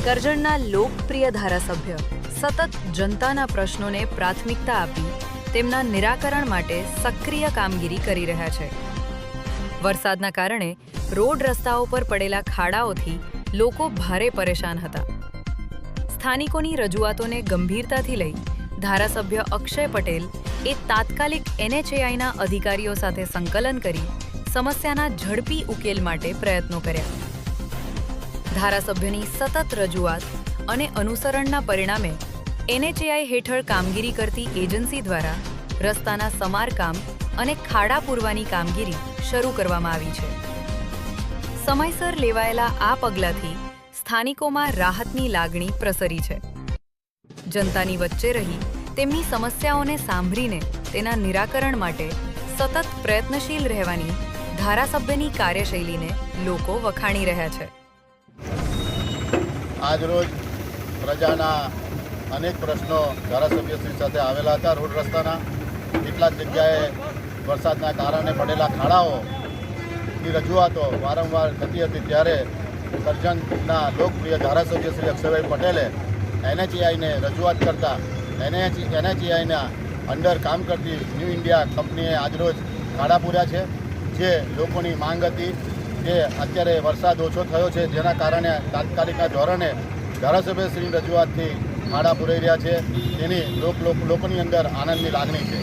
કરજણના લોકપ્રિય ધારાસભ્ય સતત જનતાના પ્રશ્નોને પ્રાથમિકતા આપી તેમના નિરાકરણ માટે સક્રિય કામગીરી કરી રહ્યા છે। વરસાદના કારણે રોડ રસ્તાઓ પર પડેલા ખાડાઓથી લોકો ભારે પરેશાન હતા। સ્થાનિકોની રજૂઆતોને ગંભીરતાથી લઈ ધારાસભ્ય અક્ષય પટેલ એ તાત્કાલિક NHAIના અધિકારીઓ સાથે સંકલન કરી સમસ્યાના ઝડપી ઉકેલ માટે પ્રયત્નો કર્યા। ધારાસભ્યની સતત રજૂઆત અને અનુસરણના પરિણામે NHAI હેઠળ કામગીરી કરતી એજન્સી દ્વારા રસ્તાના સમારકામ અને ખાડા પૂરવાની કામગીરી શરૂ કરવામાં આવી છે। સમયસર લેવાયેલા આ પગલાંથી સ્થાનિકોમાં રાહતની લાગણી પ્રસરી છે। જનતાની વચ્ચે રહી તેમની સમસ્યાઓને સાંભળીને તેના નિરાકરણ માટે સતત પ્રયત્નશીલ રહેવાની ધારાસભ્યની કાર્યશૈલીને લોકો વખાણી રહ્યા છે। આજરોજ પ્રજાના અનેક પ્રશ્નો ધારાસભ્યશ્રી સાથે આવેલા હતા। રોડ રસ્તાના કેટલાક જગ્યાએ વરસાદના કારણે પડેલા ખાડાઓની રજૂઆતો વારંવાર થતી હતી, ત્યારે કરજણના લોકપ્રિય ધારાસભ્ય શ્રી અક્ષયભાઈ પટેલે NHAIને રજૂઆત કરતા NHAIના અંડર કામ કરતી ન્યૂ ઇન્ડિયા કંપનીએ આજરોજ ખાડા પૂર્યા છે। જે લોકોની માંગ હતી, જે અત્યારે વરસાદ ઓછો થયો છે જેના કારણે તાત્કાલિકના ધોરણે ધારાસભ્યશ્રીની રજૂઆતથી ખાડા પૂરાઈ રહ્યા છે, તેની લોકોની અંદર આનંદની લાગણી છે।